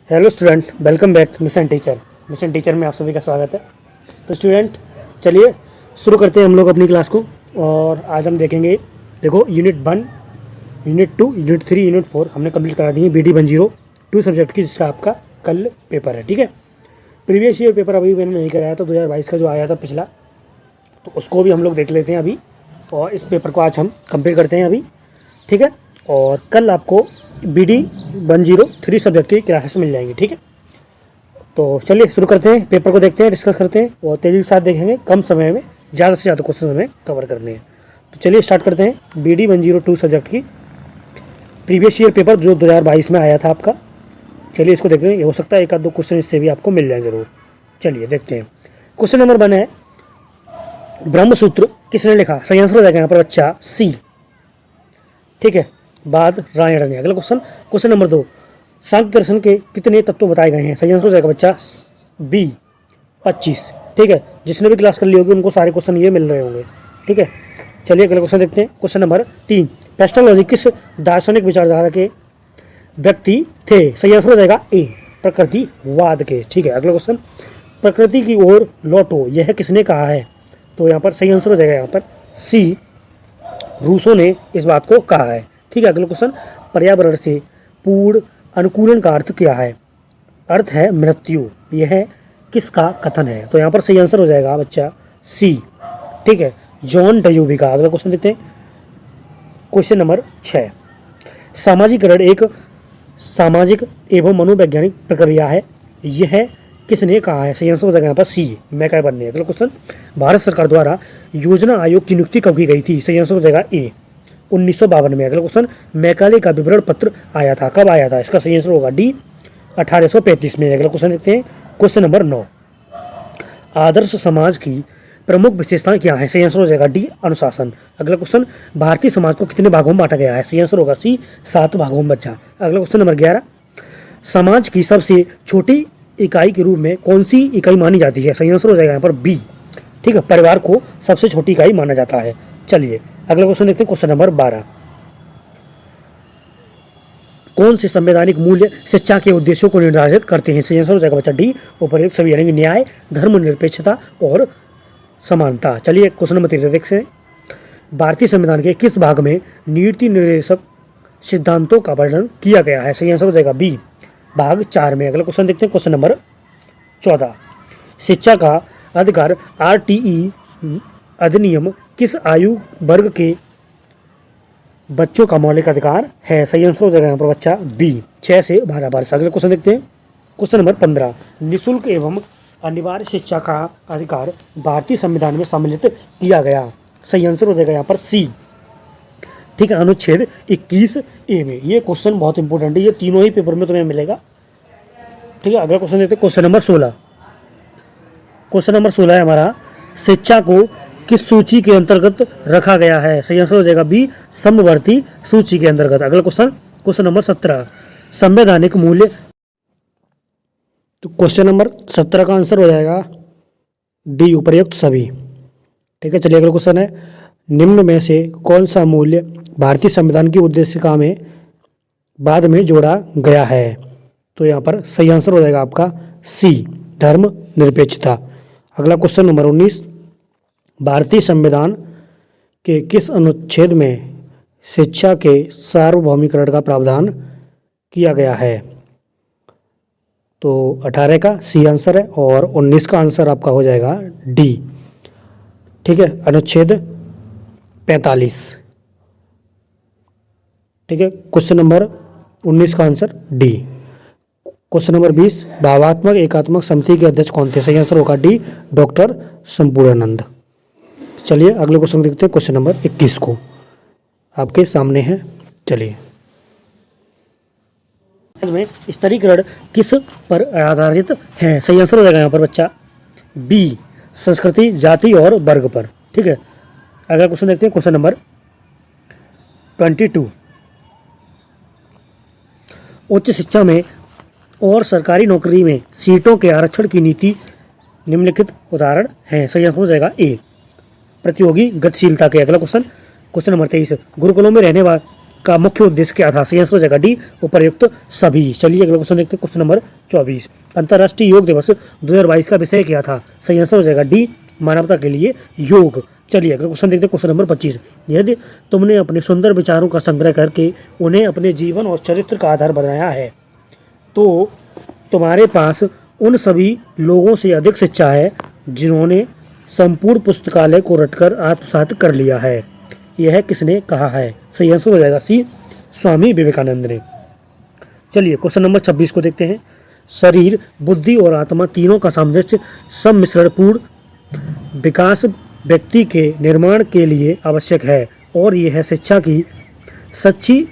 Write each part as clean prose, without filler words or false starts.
Hello student, welcome back mission teacher में आप सभी का स्वागत है। तो स्टूडेंट, चलिए शुरू करते हैं हम लोग अपनी क्लास को। और आज हम देखेंगे, देखो यूनिट 1, यूनिट 2, यूनिट 3, यूनिट 4 हमने कंप्लीट करा दी है BD 102 सब्जेक्ट की, जिसका आपका कल पेपर है। ठीक है, प्रीवियस ईयर पेपर अभी मैंने नहीं कराया था, 2022 का जो आया था पिछला, तो उसको भी हम लोग देख लेते हैं अभी। और इस पेपर को आज हम कंप्लीट करते हैं अभी। ठीक है, और कल आपको BD 103 सब्जेक्ट की क्लासेस मिल जाएंगी। ठीक है, तो चलिए शुरू करते हैं, पेपर को देखते हैं, डिस्कस करते हैं और तेज़ी के साथ देखेंगे। कम समय में ज़्यादा से ज़्यादा क्वेश्चन हमें कवर करने हैं। तो चलिए स्टार्ट करते हैं BD 102 सब्जेक्ट की प्रीवियस ईयर पेपर जो 2022 में आया था आपका। चलिए इसको देखते हैं, हो सकता है एक आध दो क्वेश्चन इससे भी आपको मिल जाए ज़रूर। चलिए देखते हैं। क्वेश्चन नंबर 1 है, ब्रह्मसूत्र किसने लिखा? सही आंसर हो जाएगा यहाँ पर बच्चा सी। ठीक है, बाद रायण ने। अगला क्वेश्चन नंबर 2, सांख्य दर्शन के कितने तत्व बताए गए हैं? सही आंसर हो जाएगा बच्चा बी 25। ठीक है, जिसने भी क्लास कर ली होगी उनको सारे क्वेश्चन ये मिल रहे होंगे। ठीक है, चलिए अगला क्वेश्चन देखते हैं। क्वेश्चन नंबर 3, पेस्टोलॉजी किस दार्शनिक विचारधारा के व्यक्ति थे? सही आंसर हो जाएगा ए, प्रकृतिवाद के। ठीक है, अगला क्वेश्चन, प्रकृति की ओर लौटो यह किसने कहा है? तो यहाँ पर सही आंसर हो जाएगा यहाँ पर सी, रूसो ने इस बात को कहा है। ठीक है, अगला क्वेश्चन, पर्यावरण से पूर्ण अनुकूलन का अर्थ क्या है? अर्थ है मृत्यु। यह किसका कथन है? तो यहाँ पर सही आंसर हो जाएगा बच्चा सी। ठीक है, जॉन डयूबी का। अगला क्वेश्चन देखते हैं, क्वेश्चन नंबर 6, सामाजिकरण एक सामाजिक एवं मनोवैज्ञानिक प्रक्रिया है, यह किसने कहा है? सही आंसर हो जाएगा यहाँ पर सी, मैकइवर ने। अगला क्वेश्चन, भारत सरकार द्वारा योजना आयोग की नियुक्ति कब की गई थी? सही आंसर हो जाएगा ए, 1952 में। अगला क्वेश्चन, मैकाले का विवरण पत्र आया था, कब आया था? इसका सही आंसर होगा डी, 1835 में। अगला क्वेश्चन देखते हैं, क्वेश्चन नंबर 9, आदर्श समाज की प्रमुख विशेषताएं क्या है? सही आंसर हो जाएगा डी, अनुशासन। अगला क्वेश्चन, भारतीय समाज को कितने भागों में बांटा गया है? सही आंसर होगा सी, 7 भागों में बच्चा। अगला क्वेश्चन नंबर 11, समाज की सबसे छोटी इकाई के रूप में कौन सी इकाई मानी जाती है? सही आंसर हो जाएगा यहाँ पर बी। ठीक है, परिवार को सबसे छोटी इकाई माना जाता है। चलिए अगला क्वेश्चन देखते हैं, क्वेश्चन नंबर 12, कौन से संवैधानिक मूल्य शिक्षा के उद्देश्यों को निर्धारित करते हैं? सही आंसर हो जाएगा बच्चा डी, उपर्युक्त सभी, यानी न्याय, धर्मनिरपेक्षता और समानता। चलिए क्वेश्चन नंबर 13 देखते हैं, भारतीय संविधान के किस भाग में नीति निर्देशक सिद्धांतों का वर्णन किया गया है? सही आंसर हो जाएगा बी, भाग 4 में। अगला क्वेश्चन देखते हैं, क्वेश्चन नंबर 14, शिक्षा का अधिकार RTE अधिनियम किस आयु वर्ग के बच्चों का मौलिक अधिकार है? सही आंसर हो जाएगा यहाँ पर बच्चा बी, 6 से 12 वर्ष। अगले क्वेश्चन देखते हैं, क्वेश्चन नंबर 15, निःशुल्क एवं अनिवार्य शिक्षा का अधिकार भारतीय संविधान में सम्मिलित किया गया। सही आंसर हो जाएगा यहाँ पर सी। ठीक है, अनुच्छेद 21A में। ये क्वेश्चन बहुत इंपॉर्टेंट है, ये तीनों ही पेपर में तुम्हें मिलेगा। ठीक है, अगला क्वेश्चन देखते हैं, क्वेश्चन नंबर 16। क्वेश्चन नंबर 16 है हमारा, शिक्षा को किस सूची के अंतर्गत रखा गया है? सही आंसर हो जाएगा बी, समवर्ती सूची के अंतर्गत। अगला क्वेश्चन, क्वेश्चन नंबर 17, संवैधानिक मूल्य। तो क्वेश्चन नंबर 17 का आंसर हो जाएगा डी, उपर्युक्त सभी। ठीक है, चलिए अगला क्वेश्चन है, निम्न में से कौन सा मूल्य भारतीय संविधान की उद्देशिका में बाद में जोड़ा गया है? तो यहाँ पर सही आंसर हो जाएगा आपका सी, धर्म निरपेक्षता। अगला क्वेश्चन नंबर 19, भारतीय संविधान के किस अनुच्छेद में शिक्षा के सार्वभौमिकरण का प्रावधान किया गया है? तो 18 का सी आंसर है और 19 का आंसर आपका हो जाएगा डी। ठीक है, अनुच्छेद 45। ठीक है, क्वेश्चन नंबर 19 का आंसर डी। क्वेश्चन नंबर 20, भावात्मक एकात्मक समिति के अध्यक्ष कौन थे? सही आंसर होगा डी, डॉक्टर संपूर्णानंद। चलिए अगले क्वेश्चन देखते हैं, क्वेश्चन नंबर 21 को आपके सामने है। चलिए, में स्तरीकरण किस पर आधारित है? सही आंसर हो जाएगा यहाँ पर बच्चा बी, संस्कृति, जाति और वर्ग पर। ठीक है, अगला क्वेश्चन देखते हैं, क्वेश्चन नंबर 22, उच्च शिक्षा में और सरकारी नौकरी में सीटों के आरक्षण की नीति निम्नलिखित उदाहरण हैं? सही आंसर हो जाएगा ए, प्रतियोगी गतिशीलता के। अगला क्वेश्चन, क्वेश्चन नंबर 23, गुरुकुलों में रहने का मुख्य उद्देश्य क्या था? सही आंसर हो जाएगा डी, उपर्युक्त सभी। चलिए अगला क्वेश्चन देखते हैं, क्वेश्चन नंबर 24। अंतर्राष्ट्रीय योग दिवस 2022 का विषय क्या था? सही आंसर हो जाएगा डी, मानवता के लिए योग। चलिए अगला क्वेश्चन देखते हैं, क्वेश्चन नंबर 25। यदि तुमने अपने सुंदर विचारों का संग्रह करके उन्हें अपने जीवन और चरित्र का आधार बनाया है तो तुम्हारे पास उन सभी लोगों से अधिक शिक्षा है जिन्होंने संपूर्ण पुस्तकालय को रटकर आत्मसात कर लिया है। यह किसने कहा है? सही आंसर हो जाएगा सी, स्वामी विवेकानंद ने। चलिए क्वेश्चन नंबर 26 को देखते हैं। शरीर, बुद्धि और आत्मा तीनों का सामंजस्य सम्मिश्रणपूर्ण विकास व्यक्ति के निर्माण के लिए आवश्यक है और यह शिक्षा की सच्ची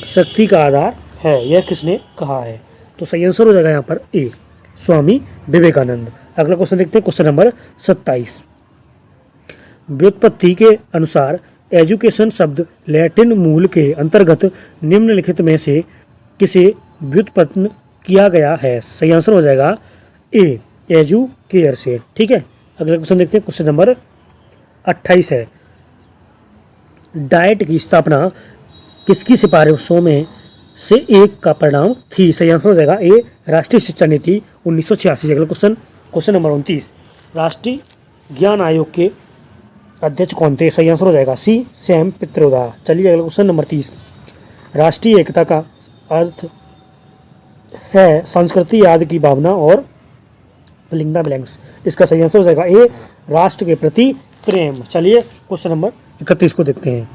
शक्ति का आधार है। यह किसने कहा है? तो सही आंसर हो जाएगा यहाँ पर ए, स्वामी विवेकानंद। अगला क्वेश्चन देखते हैं, क्वेश्चन नंबर 27। व्युत्पत्ति के अनुसार एजुकेशन शब्द लैटिन मूल के अंतर्गत निम्नलिखित में से किसे व्युत्पन्न किया गया है? सही आंसर हो जाएगा ए, एजुकेयर से। ठीक है, अगला क्वेश्चन देखते हैं, क्वेश्चन नंबर 28 है। डाइट की स्थापना किसकी सिफारिशों में से एक का परिणाम थी? सही आंसर हो जाएगा ए, राष्ट्रीय शिक्षा नीति 1986। अगला क्वेश्चन, क्वेश्चन नंबर 29। राष्ट्रीय ज्ञान आयोग के अध्यक्ष कौन थे? सही आंसर हो जाएगा सी, सैम पित्रोदा। चलिए अगला क्वेश्चन नंबर 30। राष्ट्रीय एकता का अर्थ है संस्कृति, याद की भावना और फिलिंग द ब्लैंक्स। इसका सही आंसर हो जाएगा ए, राष्ट्र के प्रति प्रेम। चलिए क्वेश्चन नंबर 31 को देखते हैं।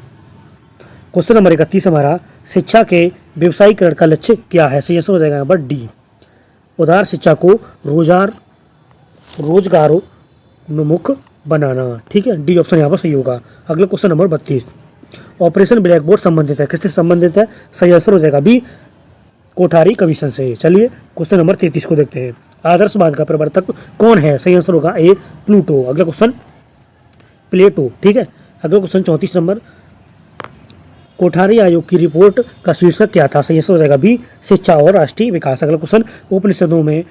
क्वेश्चन नंबर 31 हमारा, शिक्षा के व्यवसायीकरण का लक्ष्य क्या है? सही आंसर हो जाएगा यहाँ पर डी, उदार शिक्षा को रोजगारोन्मुख बनाना। ठीक है, डी ऑप्शन यहाँ पर सही होगा। अगला question number 32। Operation black board संबंधित है, किससे संबंधित है? सही आंसर हो जाएगा बी, कोठारी कमीशन से। चलिए क्वेश्चन नंबर 33 को देखते हैं। आदर्शवाद का प्रवर्तक कौन है? सही आंसर होगा ए, प्लूटो। अगला क्वेश्चन प्लेटो। ठीक है, अगला क्वेश्चन 34 नंबर। कोठारी आयोग की रिपोर्ट का शीर्षक क्या था? सही आंसर हो जाएगा बी, शिक्षा और राष्ट्रीय विकास। अगला क्वेश्चन, उपनिषदों में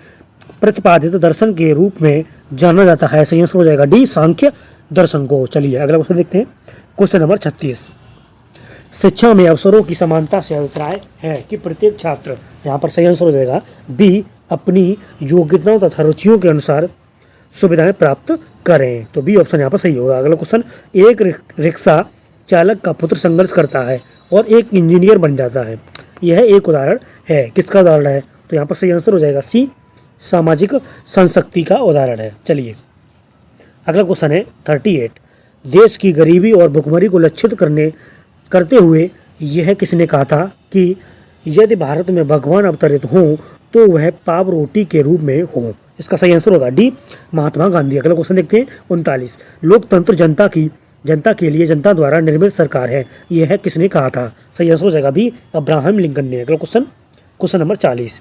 प्रतिपादित दर्शन के रूप में जाना जाता है? सही आंसर हो जाएगा डी, सांख्य दर्शन को। चलिए अगला क्वेश्चन देखते हैं, क्वेश्चन नंबर 36। शिक्षा में अवसरों की समानता से अभिप्राय है कि प्रत्येक छात्र, यहाँ पर सही आंसर हो जाएगा बी, अपनी योग्यताओं तथा रुचियों के अनुसार सुविधाएं प्राप्त करें। तो बी ऑप्शन यहाँ पर सही होगा। अगला क्वेश्चन, एक रिक्शा चालक का पुत्र संघर्ष करता है और एक इंजीनियर बन जाता है। यह एक उदाहरण है, किसका उदाहरण है? तो यहाँ पर सही आंसर हो जाएगा सी, सामाजिक संशक्ति का उदाहरण है। चलिए अगला क्वेश्चन है 38। देश की गरीबी और भुखमरी को लक्षित करते हुए यह किसने कहा था कि यदि भारत में भगवान अवतरित हों तो वह पाव रोटी के रूप में हो? इसका सही आंसर होगा डी, महात्मा गांधी। अगला क्वेश्चन देखते हैं 39। लोकतंत्र जनता के लिए जनता द्वारा निर्मित सरकार है, यह किसने कहा था? सही आंसर हो जाएगा बी, अब्राहम लिंकन ने। अगला क्वेश्चन, क्वेश्चन नंबर 40।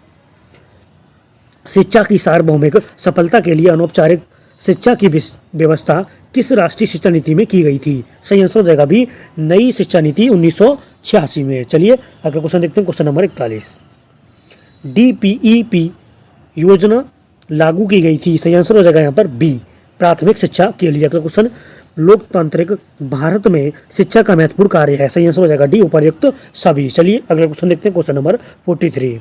शिक्षा की सार्वभौमिक सफलता के लिए अनौपचारिक शिक्षा की व्यवस्था किस राष्ट्रीय शिक्षा नीति में की गई थी? सही आंसर हो जाएगा बी, नई शिक्षा नीति 1986 में। चलिए अगला क्वेश्चन देखते हैं, क्वेश्चन नंबर 41। DPEP योजना लागू की गई थी? सही आंसर हो जाएगा यहाँ पर बी, प्राथमिक शिक्षा के लिए। अगला क्वेश्चन, लोकतांत्रिक भारत में शिक्षा का महत्वपूर्ण कार्य है? सही आंसर हो जाएगा डी, उपर्युक्त सभी। चलिए अगला क्वेश्चन देखते हैं, क्वेश्चन नंबर 43।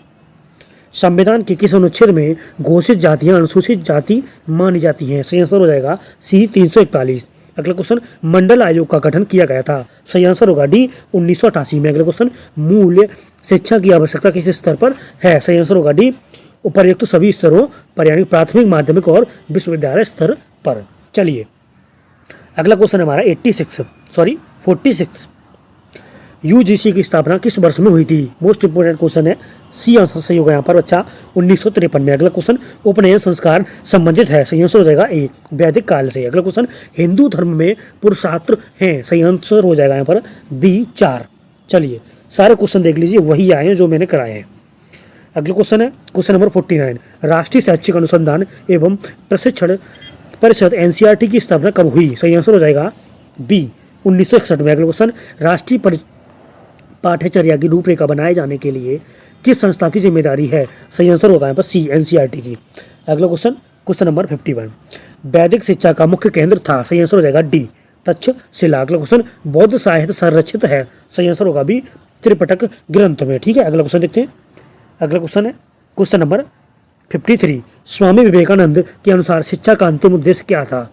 संविधान के किस अनुच्छेद में घोषित जातियां अनुसूचित जाति मानी जाती हैं? सही आंसर हो जाएगा सी, 341। अगला क्वेश्चन, मंडल आयोग का गठन किया गया था? सही आंसर होगा डी, 1988 में। अगला क्वेश्चन, मूल्य शिक्षा की आवश्यकता किस स्तर पर है? सही आंसर होगा डी, उपर्युक्त सभी स्तरों पर, यानी प्राथमिक, माध्यमिक और विश्वविद्यालय स्तर पर। चलिए अगला क्वेश्चन हमारा 46। यूजीसी की स्थापना किस वर्ष में हुई थी? मोस्ट इंपोर्टेंट क्वेश्चन है, सी आंसर सही होगा यहाँ पर बच्चा, 1953 में। अगला क्वेश्चन, उपनयन संस्कार संबंधित है? सही आंसर हो जाएगा ए, वैदिक काल से। अगला क्वेश्चन, हिंदू धर्म में पुरुषार्थ हैं? सही आंसर हो जाएगा यहाँ पर बी, 4। चलिए सारे क्वेश्चन देख लीजिए, वही आए हैं जो मैंने कराए हैं। अगला क्वेश्चन है क्वेश्चन नंबर 49। राष्ट्रीय शैक्षिक अनुसंधान एवं प्रशिक्षण परिषद NCERT की स्थापना कब हुई? सही आंसर हो जाएगा बी, 1961 में। अगला क्वेश्चन, राष्ट्रीय पाठ्यचर्या की रूपरेखा बनाए जाने के लिए किस संस्था की जिम्मेदारी है? सही आंसर होगा यहाँ पर सी, NCERT की। अगला क्वेश्चन, क्वेश्चन नंबर 51। वैदिक शिक्षा का मुख्य केंद्र था? सही आंसर हो जाएगा डी, तक्षशिला। अगला क्वेश्चन, बौद्ध साहित्य संरक्षित है, सही आंसर होगा बी त्रिपिटक ग्रंथ में। ठीक है, अगला क्वेश्चन देखते हैं। अगला क्वेश्चन है क्वेश्चन नंबर 53, स्वामी विवेकानंद के अनुसार शिक्षा का अंतिम उद्देश्य क्या था?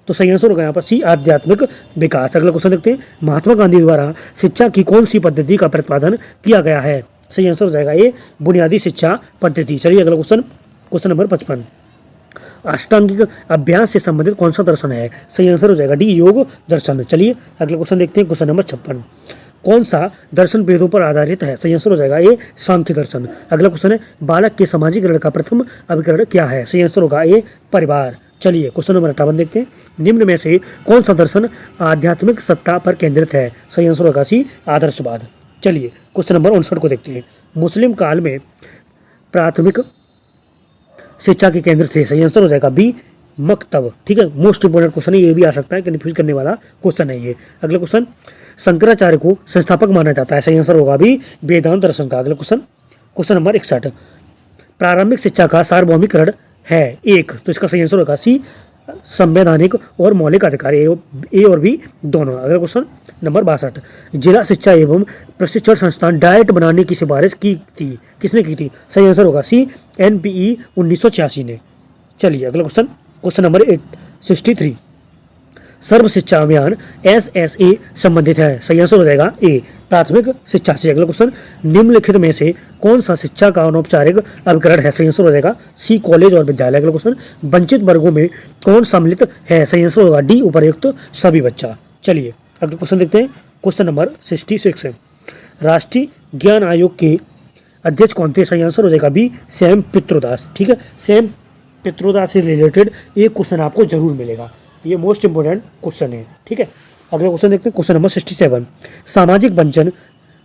तो सही आंसर होगा यहाँ पर सी आध्यात्मिक विकास। अगला क्वेश्चन देखते हैं, महात्मा गांधी द्वारा शिक्षा की कौन सी पद्धति का प्रतिपादन किया गया है? सही आंसर हो जाएगा ये बुनियादी शिक्षा पद्धति। चलिए अगला क्वेश्चन, क्वेश्चन नंबर 55, अष्टांगिक अभ्यास से संबंधित कौन सा दर्शन है? सही आंसर हो जाएगा डी योग दर्शन। चलिए अगला क्वेश्चन देखते हैं, क्वेश्चन नंबर 56, कौन सा दर्शन वेदों पर आधारित है? सही आंसर हो जाएगा ये सांख्य दर्शन। अगला क्वेश्चन है, बालक के सामाजिकरण का प्रथम अभिकरण क्या है? सही आंसर होगा ये परिवार। चलिए क्वेश्चन नंबर 58 देखते हैं, निम्न में से कौन सा दर्शन आध्यात्मिक सत्ता पर केंद्रित है? सही आंसर होगा सी आदर्शवाद। चलिए क्वेश्चन नंबर 59 को देखते हैं, मुस्लिम काल में प्राथमिक शिक्षा के केंद्र थे? सही आंसर हो जाएगा बी मकतब। ठीक है, मोस्ट इंपोर्टेंट क्वेश्चन है, ये भी आ सकता है, कन्फ्यूज करने वाला क्वेश्चन है ये। अगला क्वेश्चन, शंकराचार्य को संस्थापक माना जाता है? सही आंसर होगा भी वेदांत दर्शन का। अगला क्वेश्चन, क्वेश्चन नंबर 61, प्रारंभिक शिक्षा का सार्वभौमिकरण है एक, तो इसका सही आंसर होगा सी संवैधानिक और मौलिक अधिकार, ए और बी दोनों। अगला क्वेश्चन नंबर 62, जिला शिक्षा एवं प्रशिक्षण संस्थान डाइट बनाने की सिफारिश की थी, किसने की थी? सही आंसर होगा सी NPE 1986 ने। चलिए अगला क्वेश्चन, क्वेश्चन नंबर 63, सर्व शिक्षा अभियान SSA संबंधित है? सही आंसर हो जाएगा ए प्राथमिक शिक्षा से। अगला क्वेश्चन, निम्नलिखित में से कौन सा शिक्षा का अनौपचारिक अभिकरण है? सही आंसर हो जाएगा सी कॉलेज और विद्यालय। अगला क्वेश्चन, वंचित वर्गों में कौन सम्मिलित है? सही आंसर होगा डी उपर्युक्त सभी बच्चा। चलिए अगला क्वेश्चन देखते हैं, क्वेश्चन नंबर 66 है, राष्ट्रीय ज्ञान आयोग के अध्यक्ष कौन थे? सही आंसर हो जाएगा बी सैम पित्रोदास। ठीक है, सैम पित्रोदास से रिलेटेड एक क्वेश्चन आपको जरूर मिलेगा, ये मोस्ट इंपोर्टेंट क्वेश्चन है। ठीक है, अगला क्वेश्चन देखते हैं, क्वेश्चन नंबर 67, सामाजिक वंचन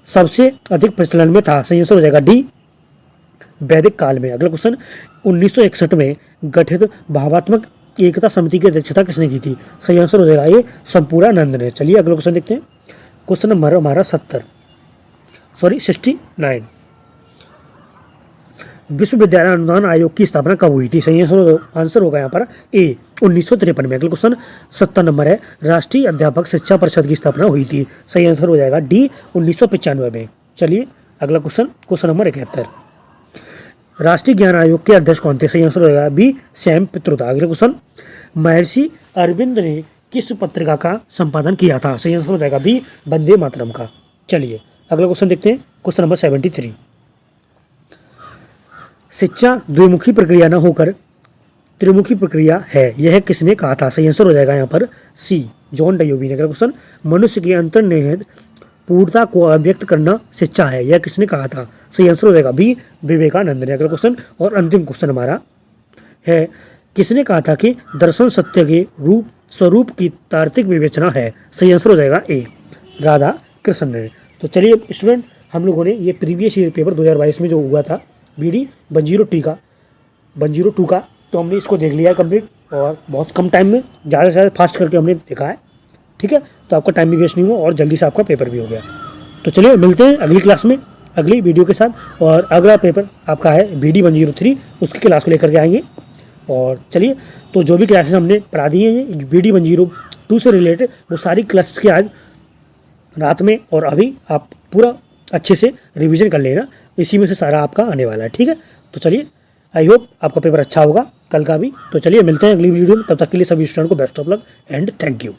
सबसे अधिक प्रचलन में था? सही आंसर हो जाएगा डी वैदिक काल में। अगला क्वेश्चन, 1961 में गठित भावात्मक एकता समिति की अध्यक्षता किसने की थी? सही आंसर हो जाएगा ये संपूर्णानंद ने। चलिए अगला क्वेश्चन देखते हैं, क्वेश्चन नंबर हमारा 69, विश्वविद्यालय अनुदान आयोग की स्थापना कब हुई थी? सही आंसर होगा यहाँ पर ए 1953 में। अगला क्वेश्चन 70 नंबर है, राष्ट्रीय अध्यापक शिक्षा परिषद की स्थापना हुई थी? सही आंसर हो जाएगा डी 1995 में। चलिए अगला क्वेश्चन, क्वेश्चन नंबर 71, राष्ट्रीय ज्ञान आयोग के अध्यक्ष कौन थे? सही आंसर हो जाएगा बी सैम पित्रोदा। अगला क्वेश्चन, महर्षि अरविंद ने किस पत्रिका का संपादन किया था? सही आंसर हो जाएगा बी वंदे मातरम का। चलिए अगला क्वेश्चन देखते हैं, क्वेश्चन नंबर 73, शिक्षा द्विमुखी प्रक्रिया न होकर त्रिमुखी प्रक्रिया है, यह किसने कहा था? सही आंसर हो जाएगा यहाँ पर सी जॉन डयोबी ने। अगला क्वेश्चन, मनुष्य की अंतर्निहित पूर्णता को अभिव्यक्त करना शिक्षा है, यह किसने कहा था? सही आंसर हो जाएगा बी विवेकानंद ने। अगला क्वेश्चन और अंतिम क्वेश्चन हमारा है, किसने कहा था कि दर्शन सत्य के रूप स्वरूप की तार्किक विवेचना है? सही आंसर हो जाएगा ए राधा कृष्ण ने। तो चलिए स्टूडेंट, हम लोगों ने ये प्रीवियस ईयर पेपर 2022 में जो हुआ था BD 102 का, तो हमने इसको देख लिया है कंप्लीट, और बहुत कम टाइम में ज़्यादा से ज़्यादा फास्ट करके हमने देखा है। ठीक है, तो आपका टाइम भी वेस्ट नहीं हुआ और जल्दी से आपका पेपर भी हो गया। तो चलिए मिलते हैं अगली क्लास में अगली वीडियो के साथ, और अगला पेपर आपका है BD 103, उसकी क्लास को लेकर के आएंगे। और चलिए, तो जो भी क्लासेस हमने पढ़ा दी हैं BD 102 से रिलेटेड, वो सारी क्लासेस की आज रात में और अभी आप पूरा अच्छे से रिवीजन कर लेना, इसी में से सारा आपका आने वाला है। ठीक है, तो चलिए, आई होप आपका पेपर अच्छा होगा कल का भी। तो चलिए मिलते हैं अगली वीडियो में, तब तक के लिए सभी स्टूडेंट को best of luck and thank you.